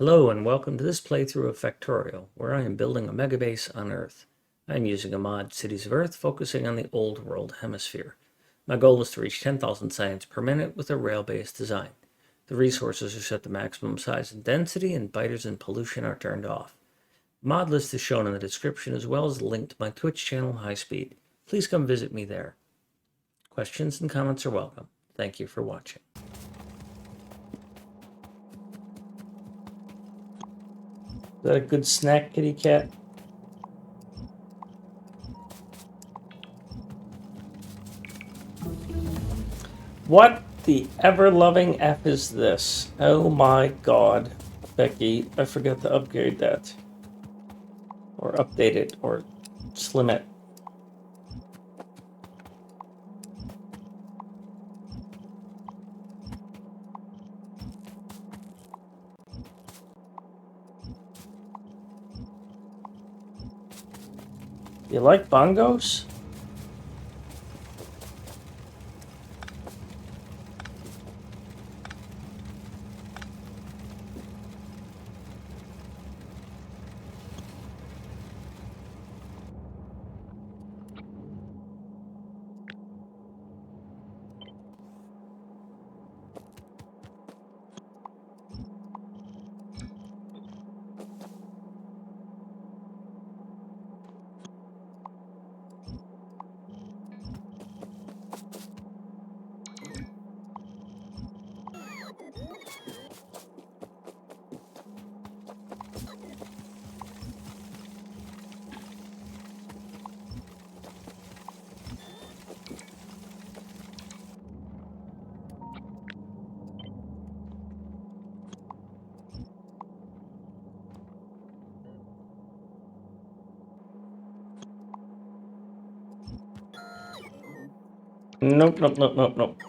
Hello and welcome to this playthrough of Factorio, where I am building a megabase on Earth. I am using a mod, Cities of Earth, focusing on the Old World Hemisphere. My goal is to reach 10,000 science per minute with a rail-based design. The resources are set to maximum size and density, and biters and pollution are turned off. The mod list is shown in the description, as well as a link to my Twitch channel, High Speed. Please come visit me there. Questions and comments are welcome. Thank you for watching. Is that a good snack, kitty cat? What the ever-loving F is this? Oh my god. Becky, I forgot to upgrade that. Or update it, or slim it. You like bongos? Nope, nope, nope, nope, nope.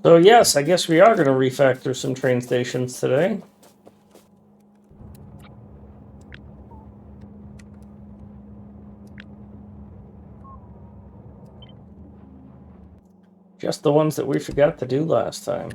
So yes, I guess we are going to refactor some train stations today. Just the ones that we forgot to do last time.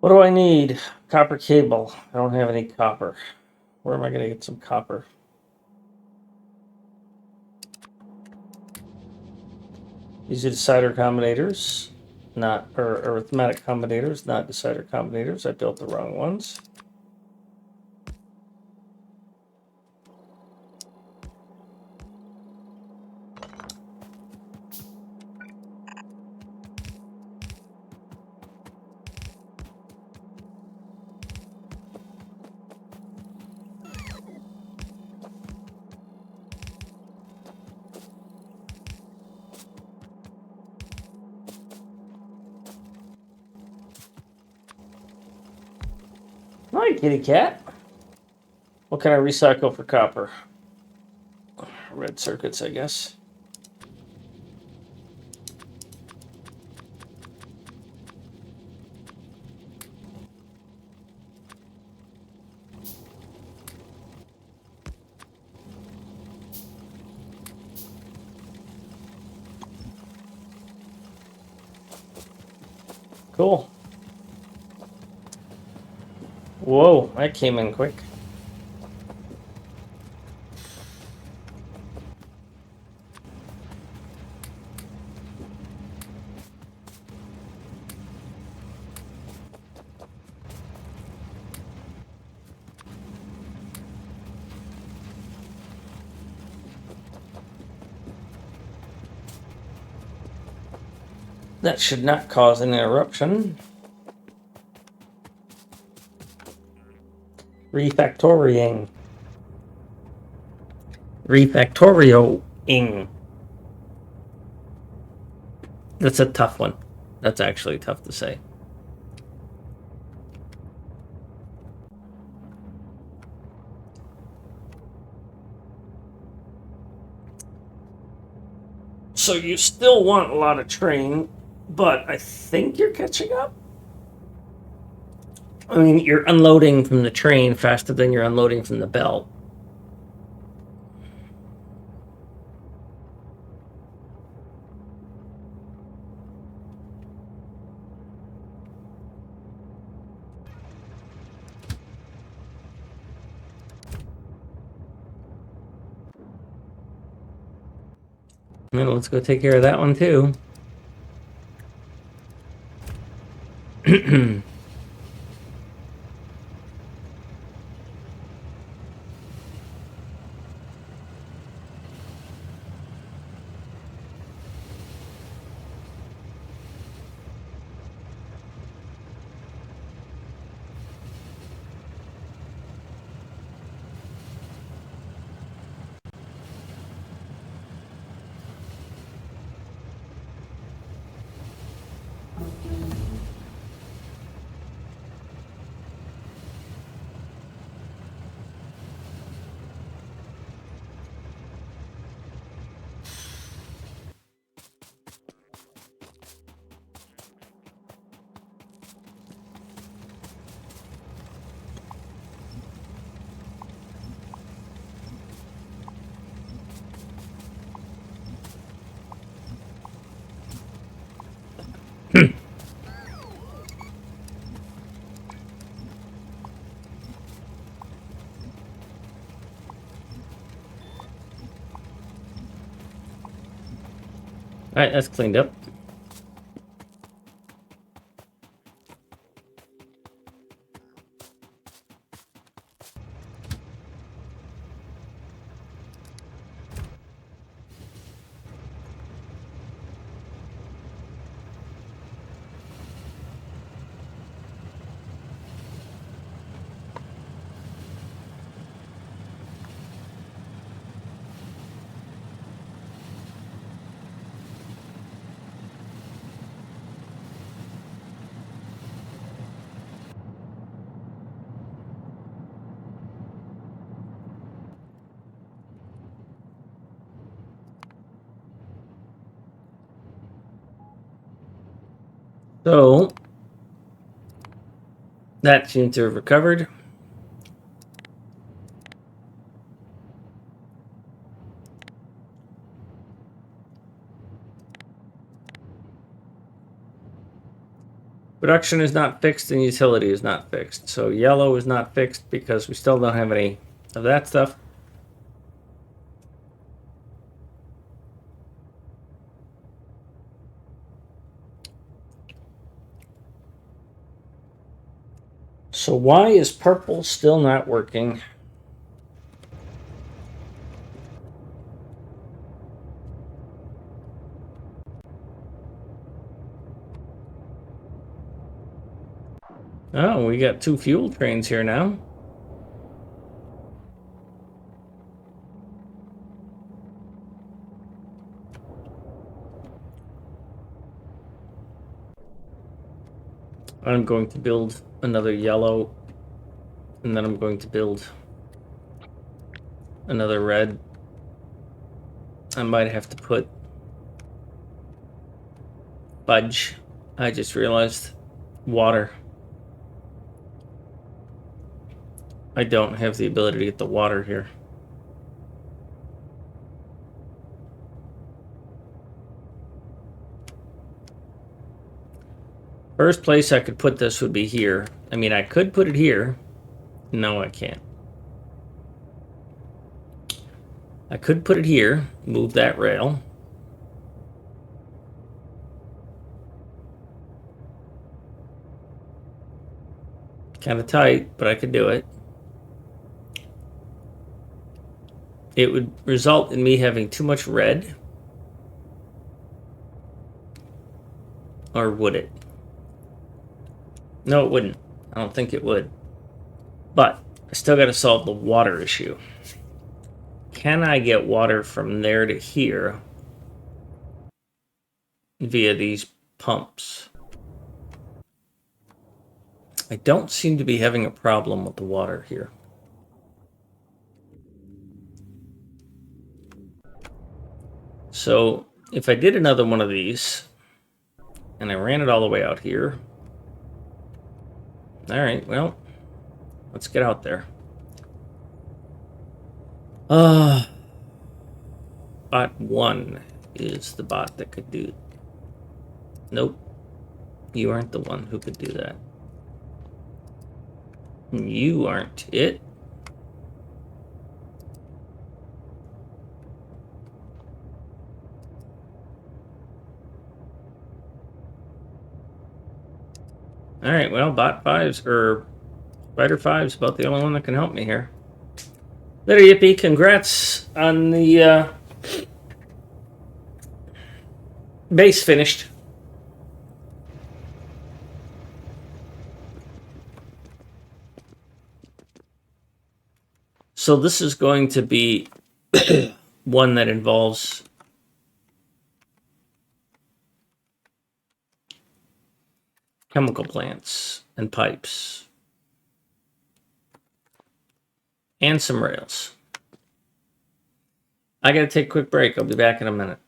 What do I need? Copper cable. I don't have any copper. Where am I going to get some copper? These are decider combinators, or arithmetic combinators, not decider combinators. I built the wrong ones. Hi, kitty cat. What can I recycle for copper? Red circuits, I guess. Cool. Whoa, that came in quick. That should not cause an interruption. Refactoring. Refactorioing. That's a tough one. That's actually tough to say. So you still want a lot of train, but I think you're catching up. I mean, you're unloading from the train faster than you're unloading from the belt. And let's go take care of that one too. Alright, that's cleaned up. So that seems to have recovered. Production is not fixed and utility is not fixed. So yellow is not fixed because we still don't have any of that stuff. So why is purple still not working? Oh, we got 2 fuel trains here now. I'm going to build another yellow, and then I'm going to build another red. I might have to put fudge. I just realized water. I don't have the ability to get the water here. First place I could put this would be here. I mean, I could put it here. No, I can't. I could put it here, move that rail. Kind of tight, but I could do it. It would result in me having too much red. Or would it? No, it wouldn't. I don't think it would. But I still got to solve the water issue. Can I get water from there to here via these pumps? I don't seem to be having a problem with the water here. So if I did another one of these and I ran it all the way out here, all right, well, let's get out there. Bot 1 is the bot that could do. Nope, you aren't the one who could do that. You aren't it. All right, well, bot 5's or Spider 5's about the only one that can help me here. There, Yippee, congrats on the base finished. So this is going to be one that involves chemical plants and pipes and some rails. I gotta take a quick break. I'll be back in a minute.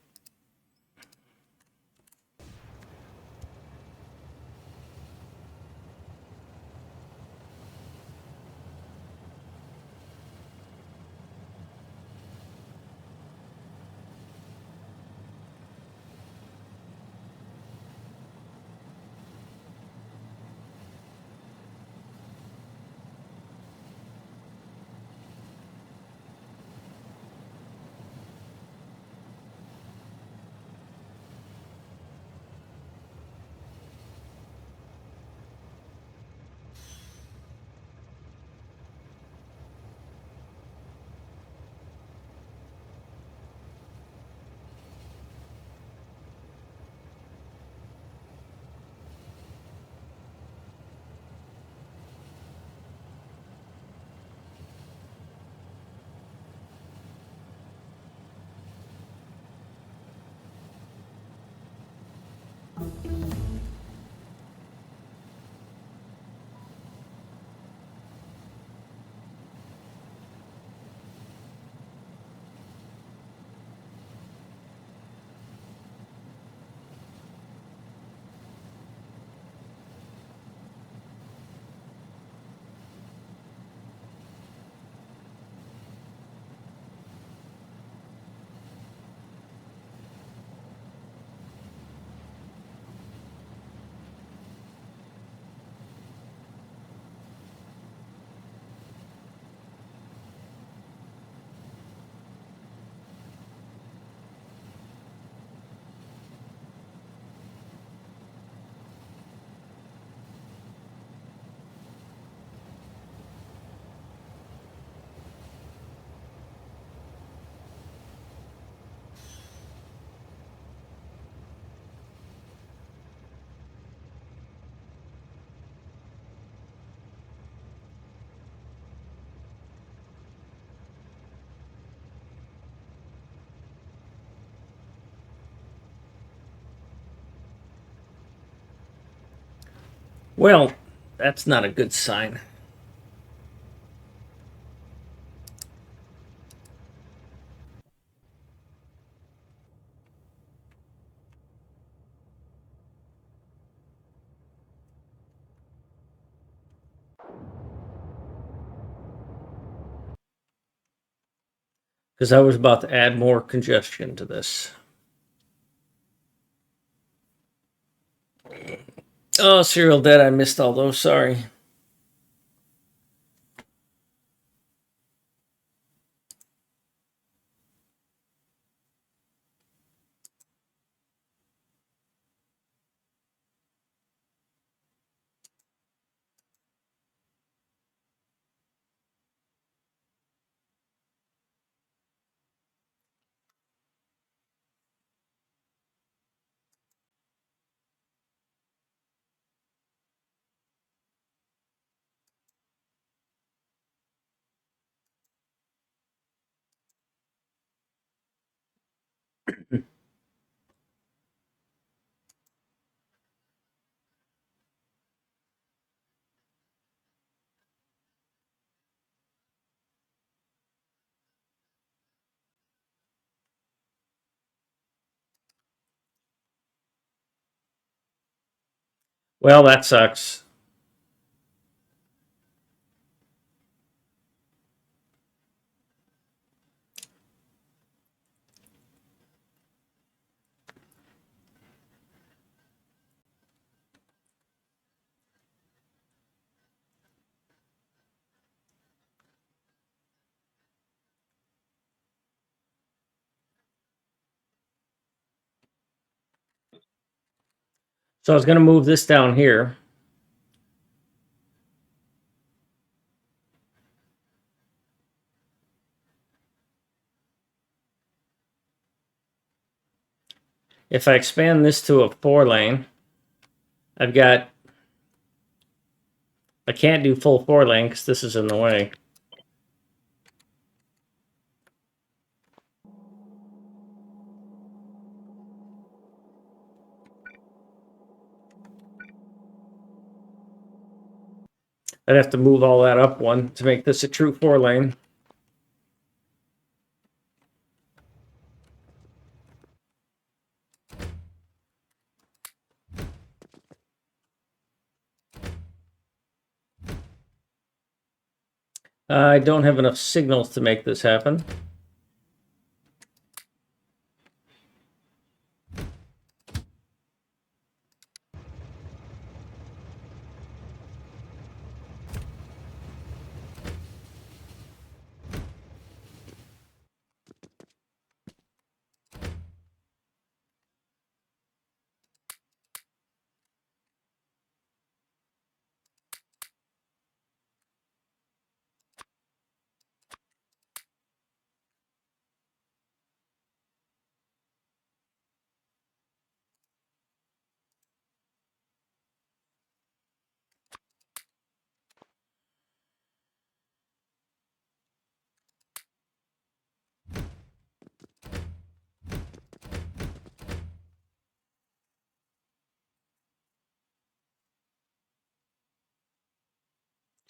Well, that's not a good sign. Because I was about to add more congestion to this. Oh, Serial Dead, I missed all those. Sorry. Well, that sucks. So I was going to move this down here. If I expand this to a 4-lane, I've got... I can't do full 4-lane because this is in the way. I'd have to move all that up one to make this a true 4-lane. I don't have enough signals to make this happen.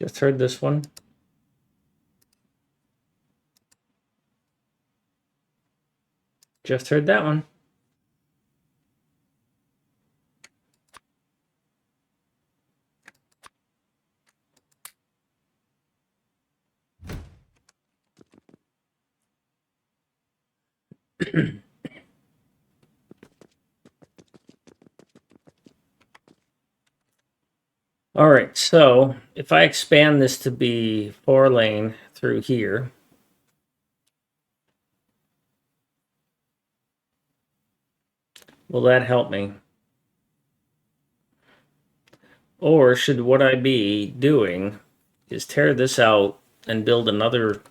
Just heard this one. Just heard that one. All right, so if I expand this to be 4-lane through here, will that help me? Or should what I be doing is tear this out and build another...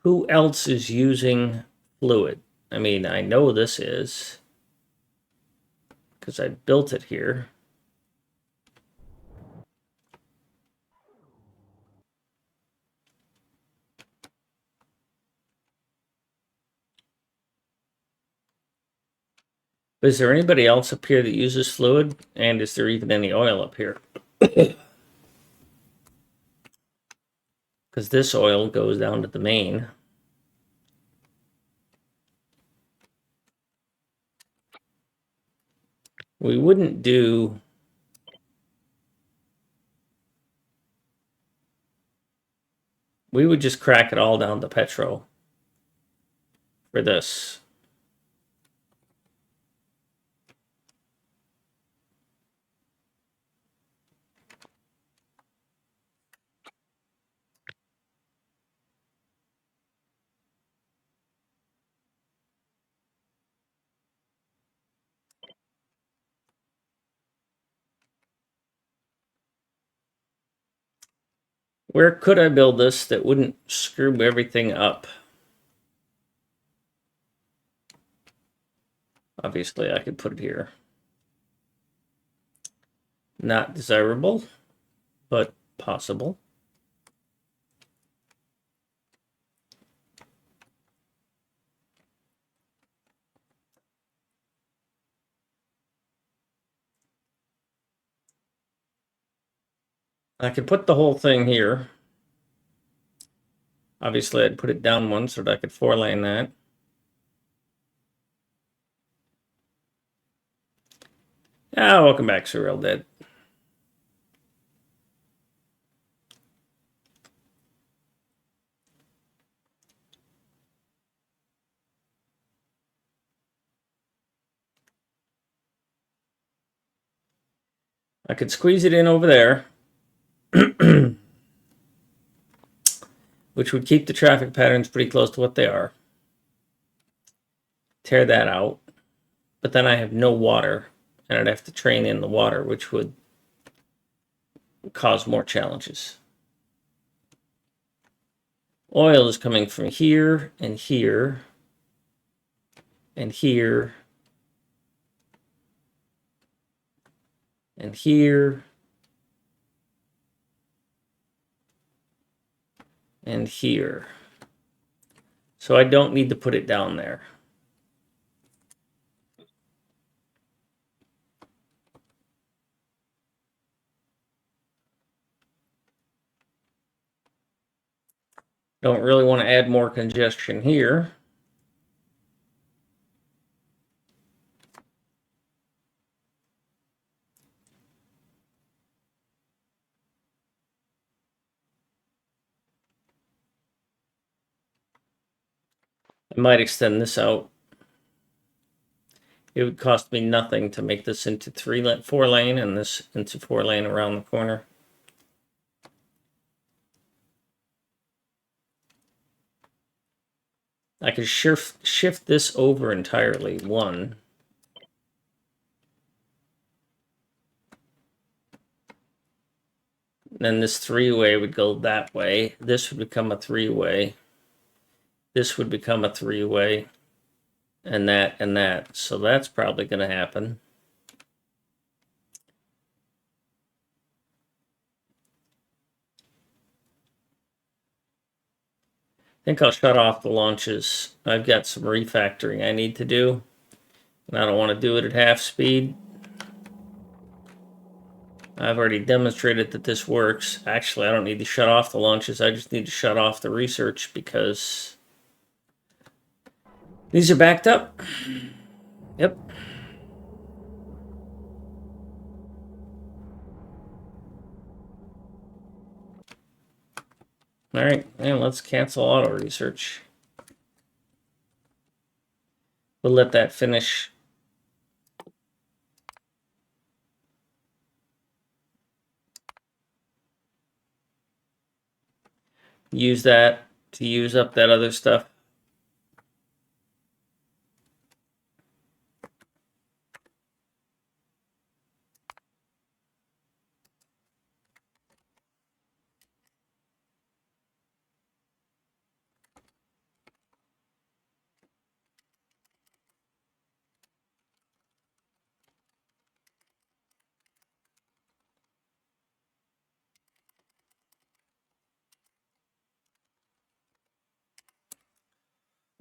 Who else is using fluid? I mean, I know this is, because I built it here. But is there anybody else up here that uses fluid? And is there even any oil up here? Because this oil goes down to the main. We wouldn't do... We would just crack it all down to petro for this. Where could I build this that wouldn't screw everything up? Obviously, I could put it here. Not desirable, but possible. I could put the whole thing here. Obviously, I'd put it down one so that I could 4-lane that. Ah, welcome back, Surreal Dead. I could squeeze it in over there, which would keep the traffic patterns pretty close to what they are. Tear that out. But then I have no water, and I'd have to train in the water, which would cause more challenges. Oil is coming from here and here and here and here and here. So I don't need to put it down there. Don't really want to add more congestion here. I might extend this out. It would cost me nothing to make this into 4 lane and this into 4 lane around the corner. I could shift this over entirely. 1. Then this 3-way would go that way. This would become a 3-way. This would become a 3-way. And that and that. So that's probably going to happen. I think I'll shut off the launches. I've got some refactoring I need to do, and I don't want to do it at half speed. I've already demonstrated that this works. Actually, I don't need to shut off the launches. I just need to shut off the research because these are backed up. Yep. All right, and let's cancel auto research. We'll let that finish. Use that to use up that other stuff.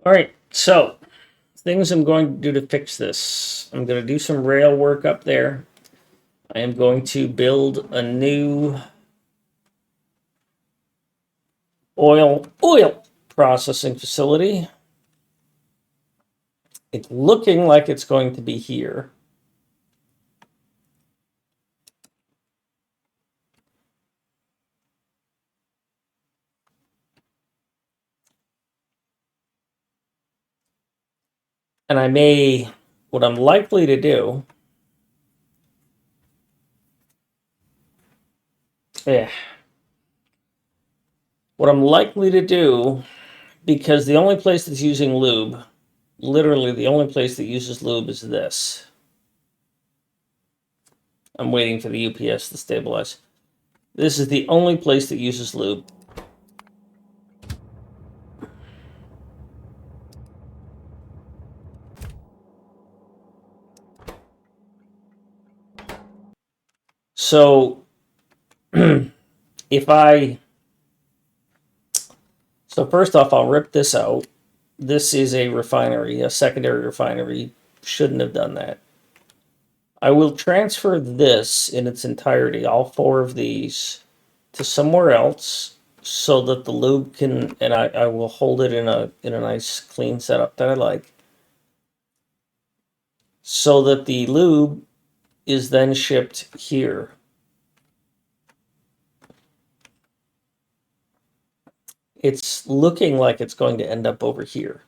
All right, so things I'm going to do to fix this. I'm going to do some rail work up there. I am going to build a new oil processing facility. It's looking like it's going to be here. And what I'm likely to do, what I'm likely to do, because the only place that's using lube, literally the only place that uses lube is this. I'm waiting for the UPS to stabilize. This is the only place that uses lube. So so first off, I'll rip this out. This is a refinery, a secondary refinery. Shouldn't have done that. I will transfer this in its entirety, all 4 of these, to somewhere else so that the lube can, and I will hold it in a nice clean setup that I like, so that the lube is then shipped here. It's looking like it's going to end up over here.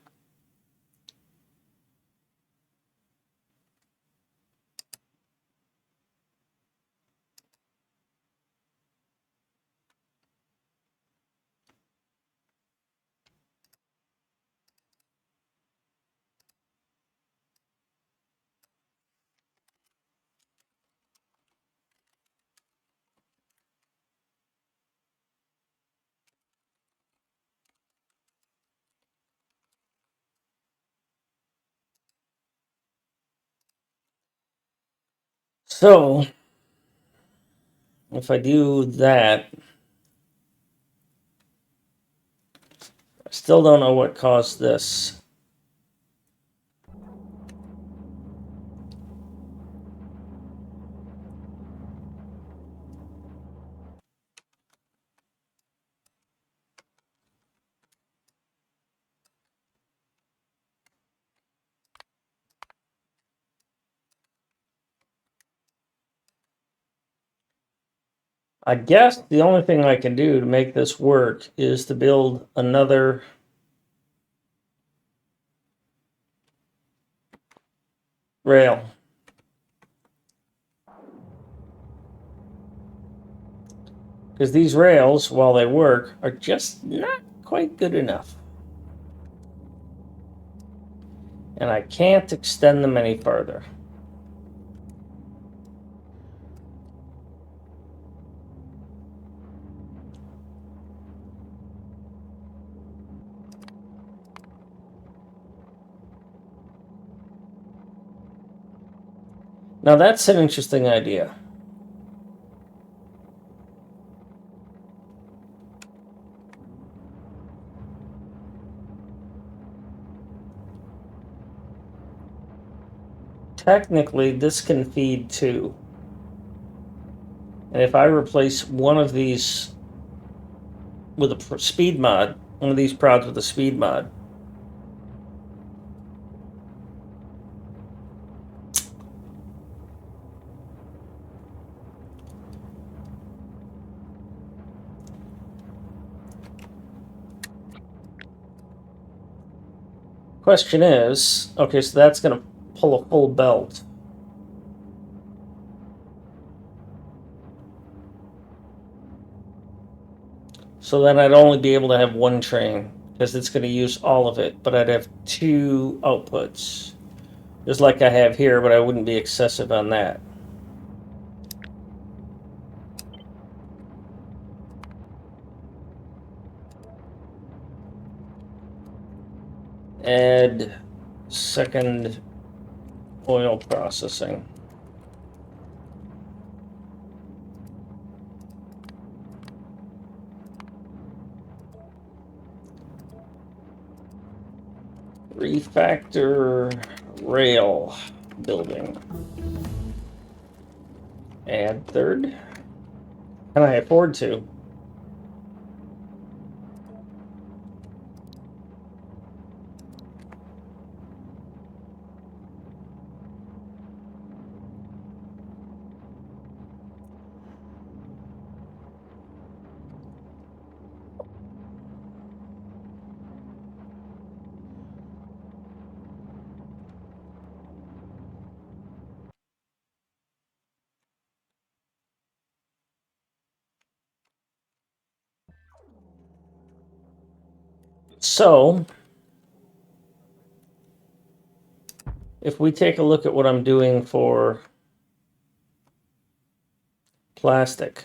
So if I do that, I still don't know what caused this. I guess the only thing I can do to make this work is to build another rail. Because these rails, while they work, are just not quite good enough. And I can't extend them any further. Now that's an interesting idea. Technically, this can feed two. And if I replace one of these with a speed mod, one of these prods with a speed mod, question is, okay, so that's going to pull a full belt. So then I'd only be able to have one train because it's going to use all of it, but I'd have two outputs, just like I have here, but I wouldn't be excessive on that. Add second oil processing. Refactor rail building. Add third. Can I afford to? So, if we take a look at what I'm doing for plastic,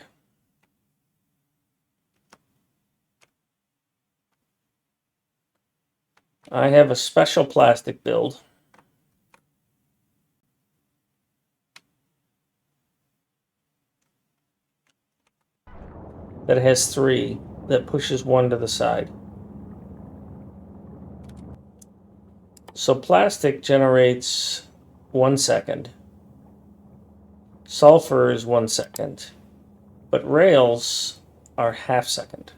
I have a special plastic build that has three that pushes one to the side. So plastic generates 1 second. Sulfur is 1 second. But rails are half second.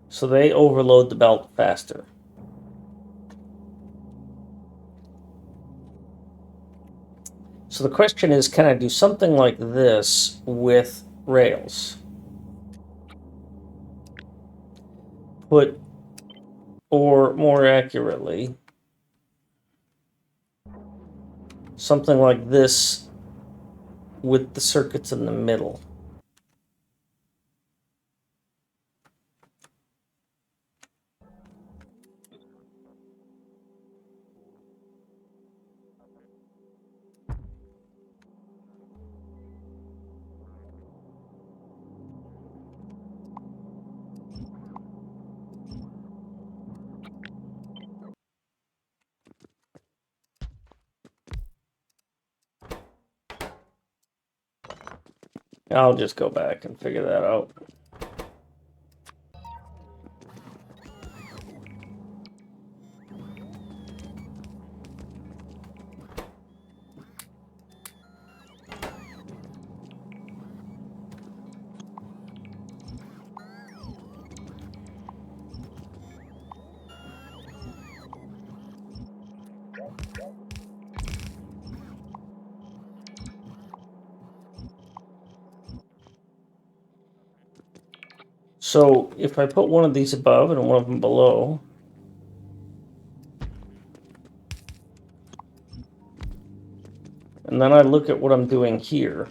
So they overload the belt faster. So the question is, can I do something like this with rails? Put, or more accurately, something like this with the circuits in the middle. I'll just go back and figure that out. So if I put one of these above and one of them below, and then I look at what I'm doing here.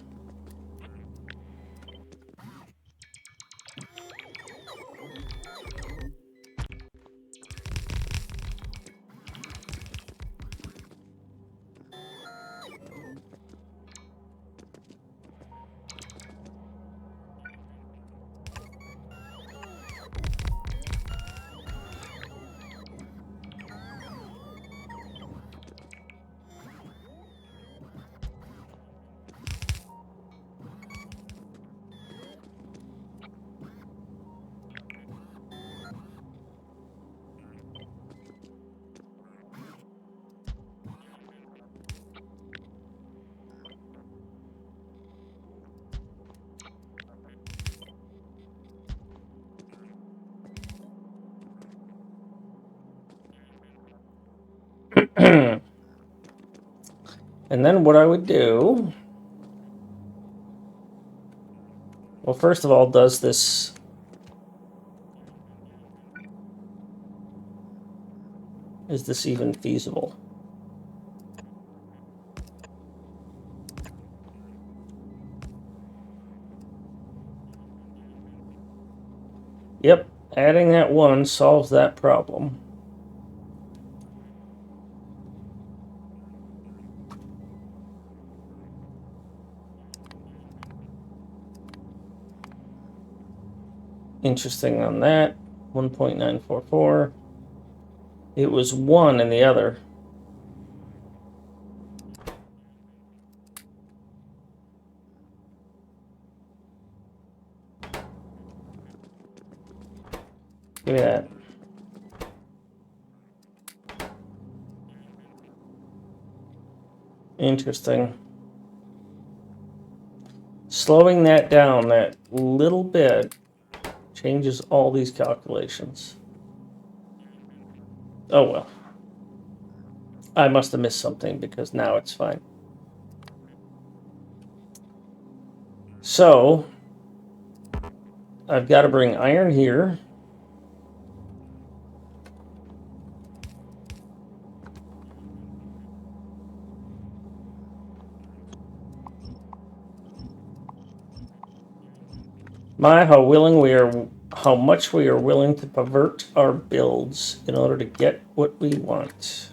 And then what I would do, well, first of all, is this even feasible? Yep, adding that one solves that problem. Interesting on that. 1.944. It was 1 in the other. Give me that. Interesting. Slowing that down that little bit changes all these calculations. Oh well. I must have missed something because now it's fine. So, I've got to bring iron here. My, how much we are willing to pervert our builds in order to get what we want.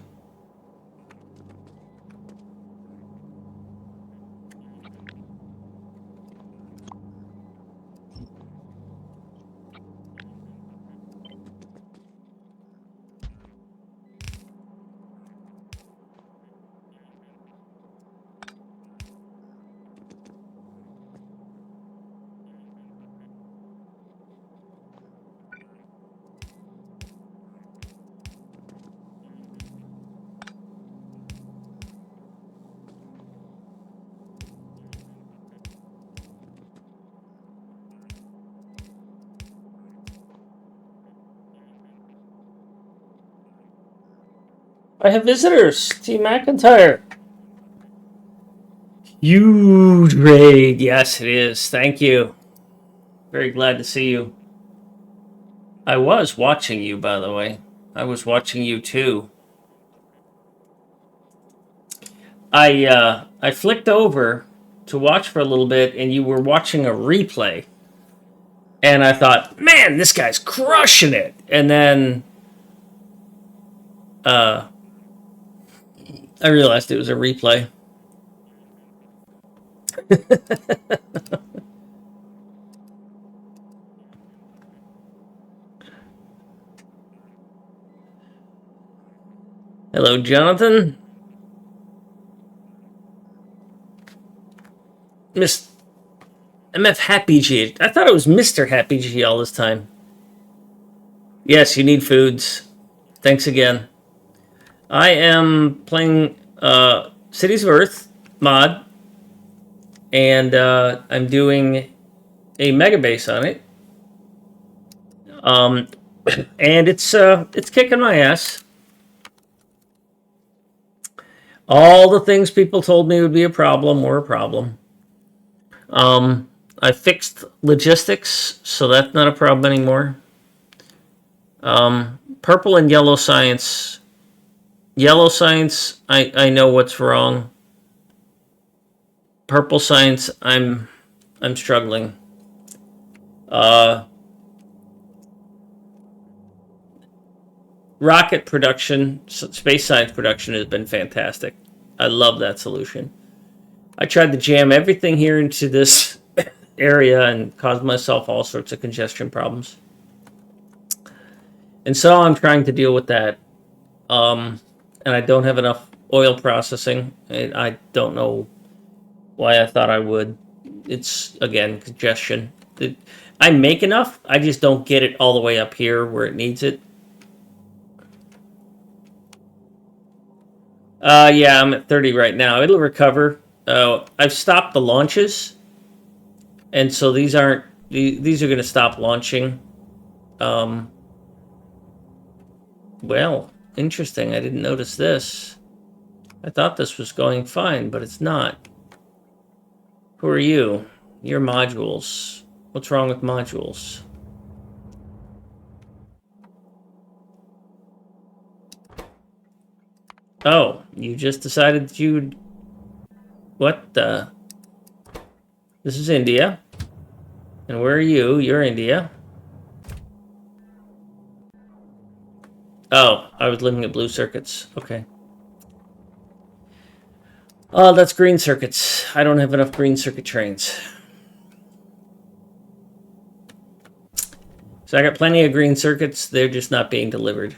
I have visitors. Team McIntyre. Huge raid. Yes, it is. Thank you. Very glad to see you. I was watching you, by the way. I was watching you too. I flicked over to watch for a little bit, and you were watching a replay. And I thought, man, this guy's crushing it. And then I realized it was a replay. Hello, Jonathan. MF Happy G. I thought it was Mr. Happy G all this time. Yes, you need foods. Thanks again. I am playing Cities of Earth mod, and I'm doing a MegaBase on it. And it's kicking my ass. All the things people told me would be a problem were a problem. I fixed logistics, so that's not a problem anymore. Purple and yellow science. Yellow science, I know what's wrong. Purple science, I'm struggling. Rocket production, space science production has been fantastic. I love that solution. I tried to jam everything here into this area and caused myself all sorts of congestion problems. And so I'm trying to deal with that. And I don't have enough oil processing. I don't know why I thought I would. It's, again, congestion. I make enough, I just don't get it all the way up here where it needs it. Yeah, I'm at 30 right now. It'll recover. I've stopped the launches, and so these are going to stop launching. Well, interesting. I didn't notice this. I thought this was going fine, but it's not. Who are you? Your modules. What's wrong with modules? Oh, you just decided that you'd... What the... This is India. And where are you? You're India. Oh, I was looking at blue circuits. Okay. Oh, that's green circuits. I don't have enough green circuit trains. So I got plenty of green circuits. They're just not being delivered.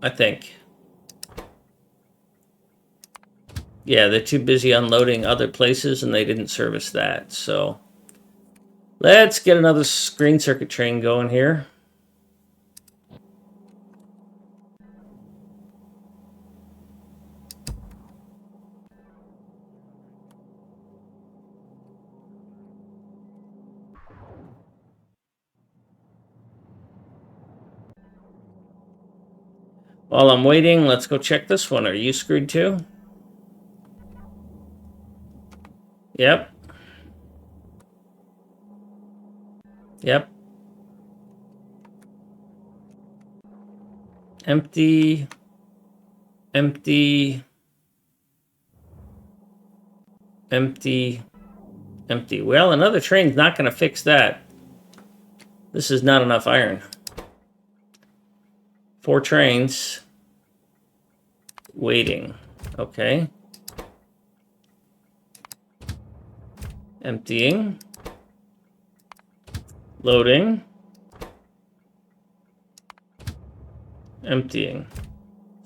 I think. Yeah, they're too busy unloading other places and they didn't service that. So let's get another green circuit train going here. While I'm waiting, let's go check this one. Are you screwed too? Yep. Yep. Empty. Empty. Empty. Empty. Well, another train's not going to fix that. This is not enough iron. 4 trains. Waiting. Okay. Emptying. Loading. Emptying.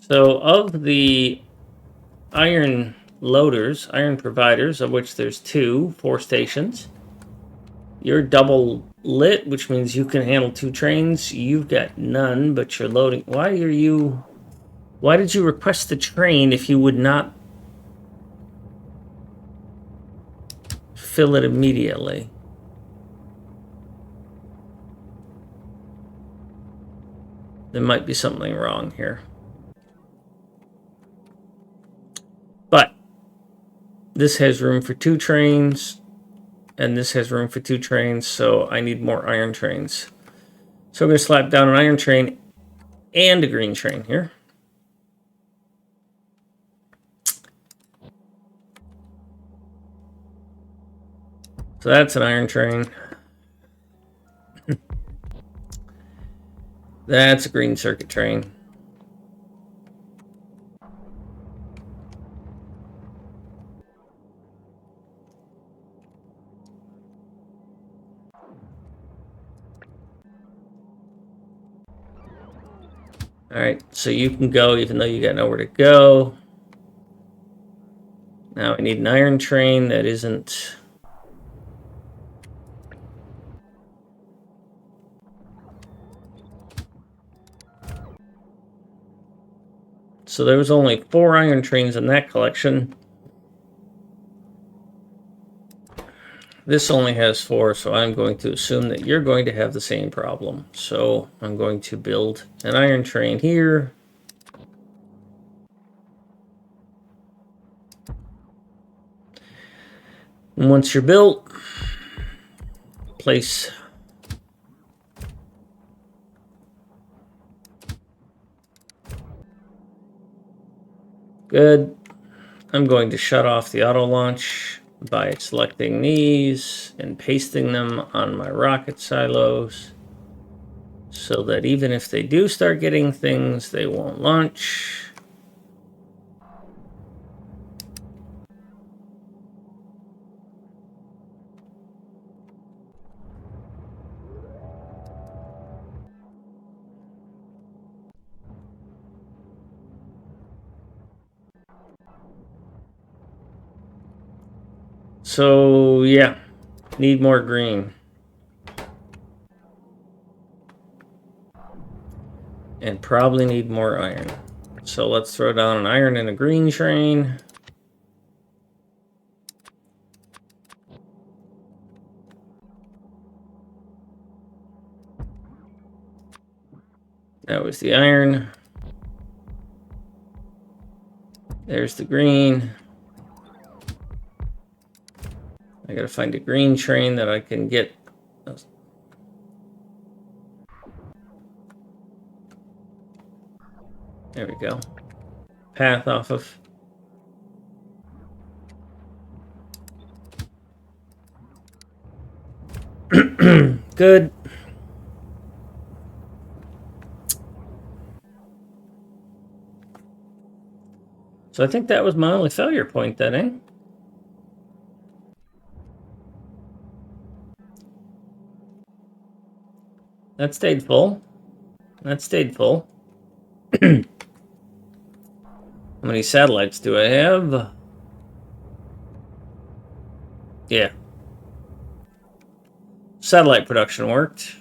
So of the iron loaders, iron providers, of which there's 4 stations, you're double lit, which means you can handle 2 trains. You've got none, but you're loading. Why did you request the train if you would not fill it immediately? There might be something wrong here. But this has room for 2 trains, and this has room for 2 trains, so I need more iron trains. So I'm going to slap down an iron train and a green train here. So that's an iron train. That's a green circuit train. All right, so you can go even though you got nowhere to go. Now I need an iron train that isn't... So there was only 4 iron trains in that collection. This only has 4, so I'm going to assume that you're going to have the same problem. So I'm going to build an iron train here. And once you're built, place good. I'm going to shut off the auto launch by selecting these and pasting them on my rocket silos so that even if they do start getting things, they won't launch. So yeah, need more green. And probably need more iron. So let's throw down an iron and a green train. That was the iron. There's the green. I gotta find a green train that I can get. There we go. Path off of. Good. So I think that was my only failure point then, eh? That stayed full. That stayed full. How many satellites do I have? Yeah. Satellite production worked.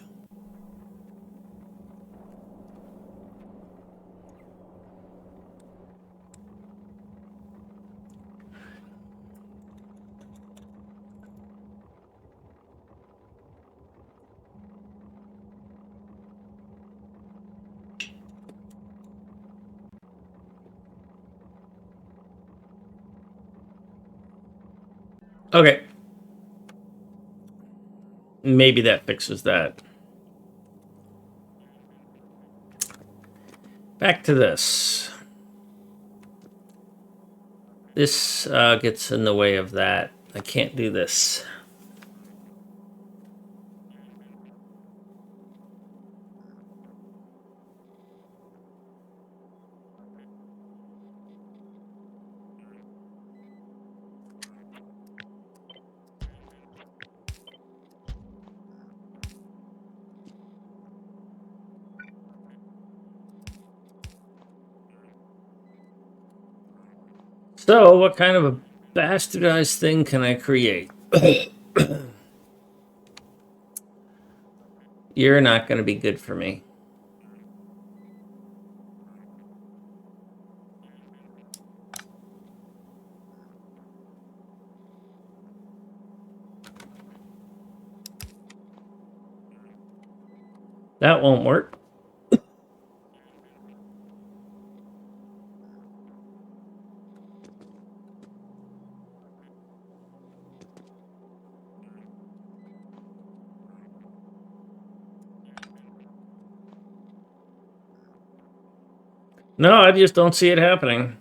Okay. Maybe that fixes that. Back to this. This gets in the way of that. I can't do this. So, what kind of a bastardized thing can I create? You're not going to be good for me. That won't work. No, I just don't see it happening.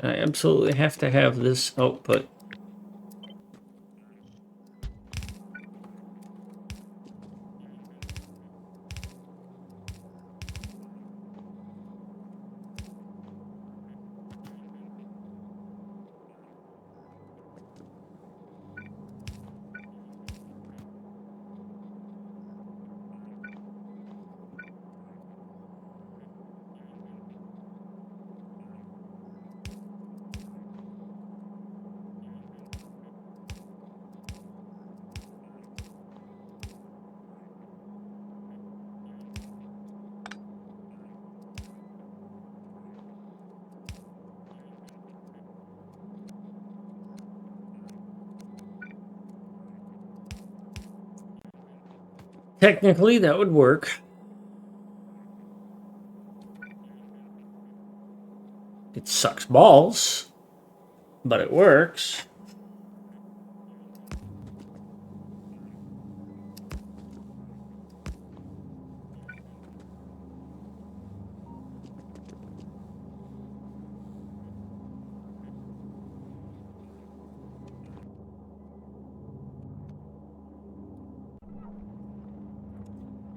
I absolutely have to have this output. Technically, that would work. It sucks balls, but it works.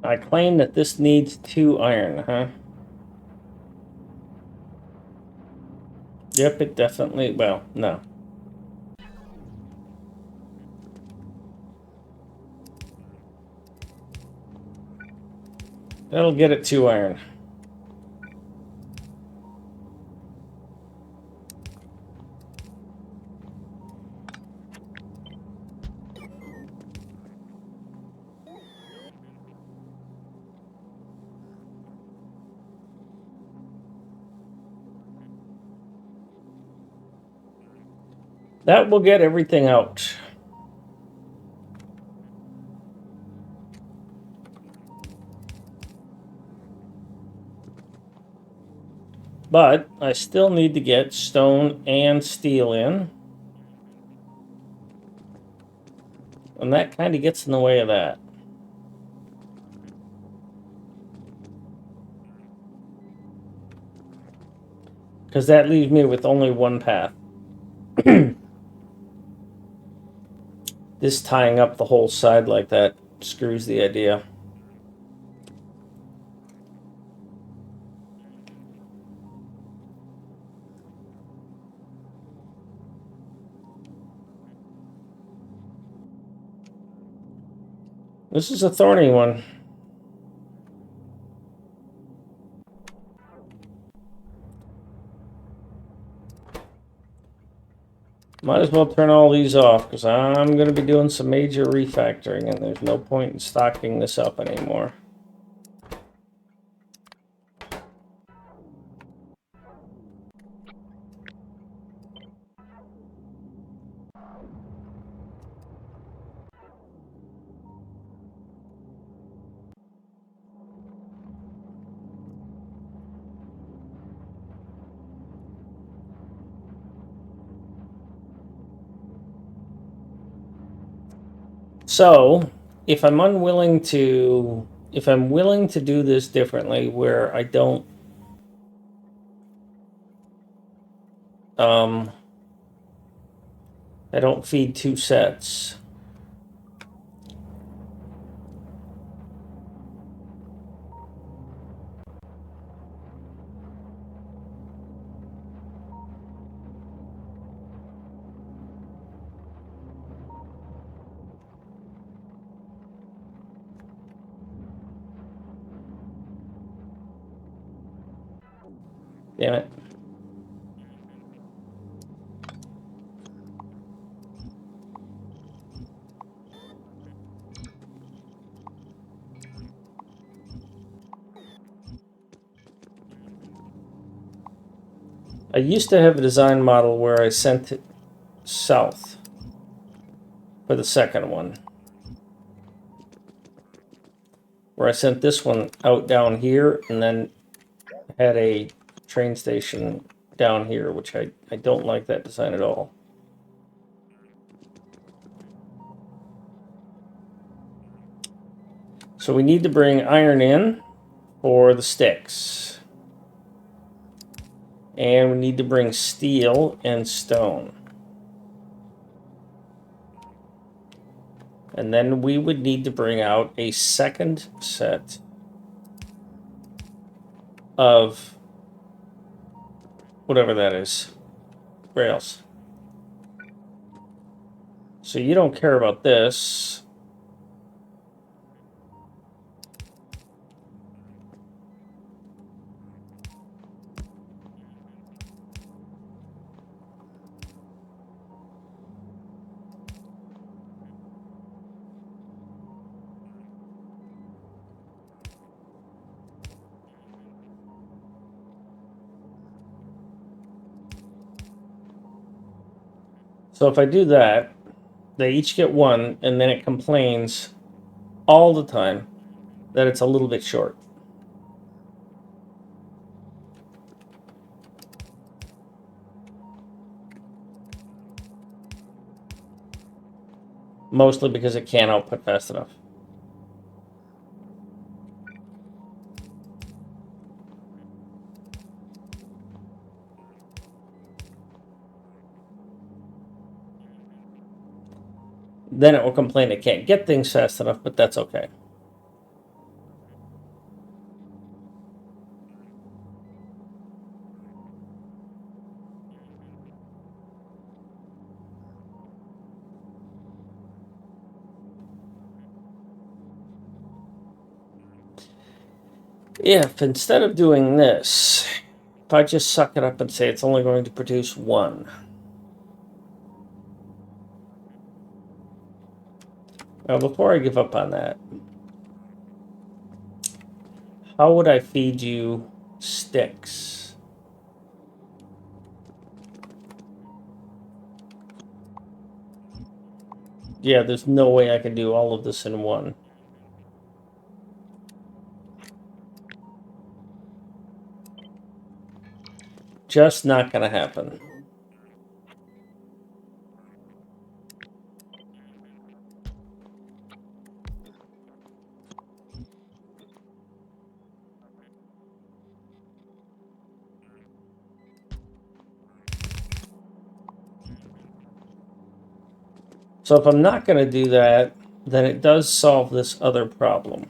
I claim that this needs 2 iron, huh? Yep, it definitely, well, no. That'll get it 2 iron. That will get everything out. But I still need to get stone and steel in. And that kind of gets in the way of that. Because that leaves me with only one path. This tying up the whole side like that screws the idea. This is a thorny one. Might as well turn all these off because I'm going to be doing some major refactoring and there's no point in stocking this up anymore. So, if I'm willing to do this differently, where I don't, I don't feed 2 sets. Damn it. I used to have a design model where I sent it south for the second one. Where I sent this one out down here and then had a train station down here, which I don't like that design at all. So we need to bring iron in for the sticks. And we need to bring steel and stone. And then we would need to bring out a second set of whatever that is, rails. So you don't care about this. So if I do that, they each get one, and then it complains all the time that it's a little bit short. Mostly because it can't output fast enough. Then it will complain it can't get things fast enough, but that's okay. If instead of doing this, if I just suck it up and say it's only going to produce one. Now, before I give up on that, how would I feed you sticks? Yeah, there's no way I can do all of this in one. Just not going to happen. So if I'm not going to do that, then it does solve this other problem.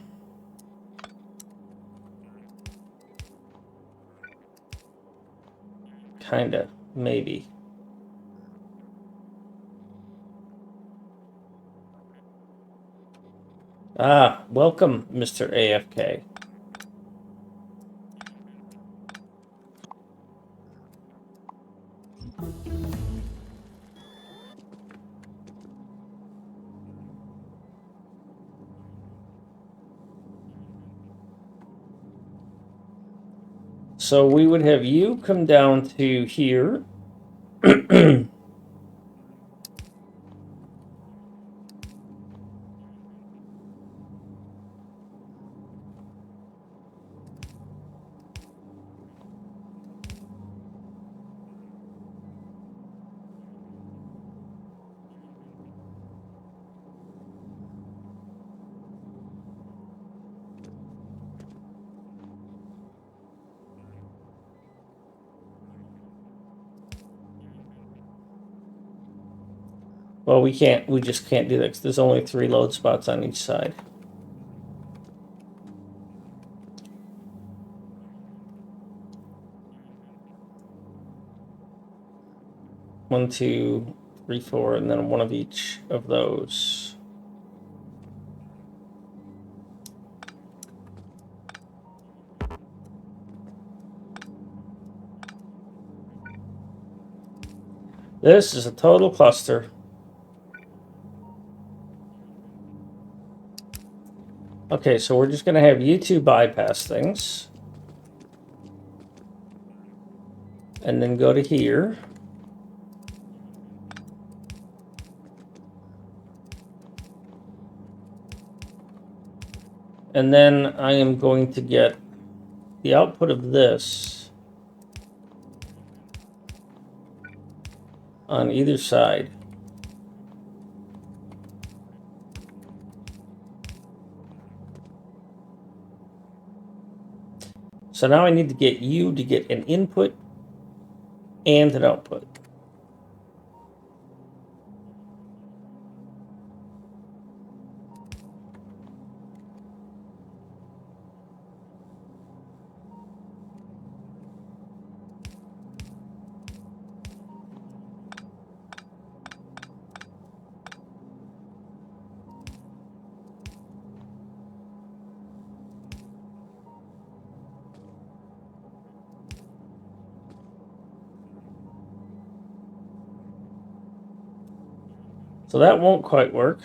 Kinda, maybe. Ah, welcome, Mr. AFK. So we would have you come down to here. Well, we just can't do that because there's only 3 load spots on each side. One, two, three, four, and then one of each of those. This is a total cluster. Okay, so we're just going to have you two bypass things. And then go to here. And then I am going to get the output of this on either side. So now I need to get you to get an input and an output. So that won't quite work.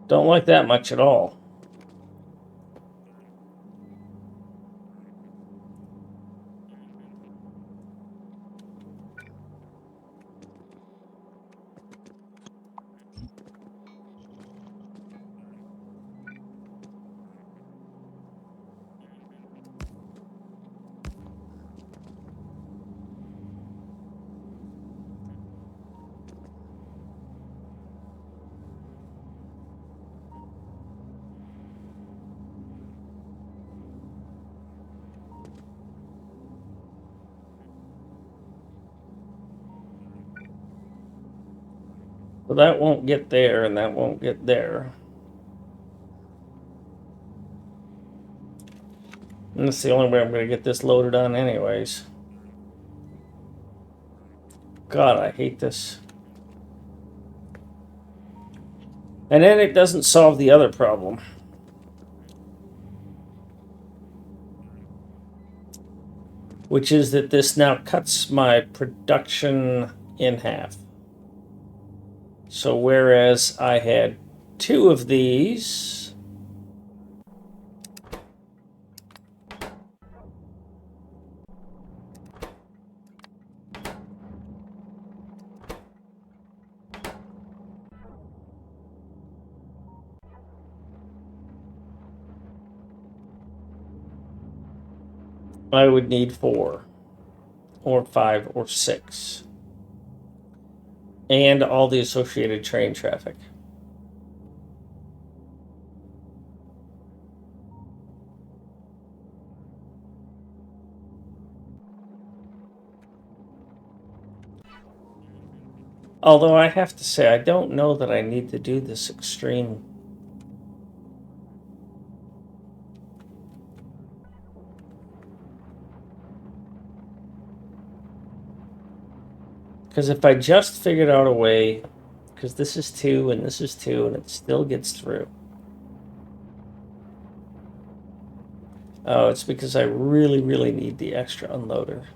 Don't like that much at all. So that won't get there, and that won't get there. And that's the only way I'm going to get this loaded on anyways. God, I hate this. And then it doesn't solve the other problem. Which is that this now cuts my production in half. So whereas I had 2 of these, I would need 4 or 5 or 6. And all the associated train traffic. Although I have to say, I don't know that I need to do this extreme. Because if I just figured out a way, because this is 2 and this is 2 and it still gets through. Oh, it's because I really, really need the extra unloader.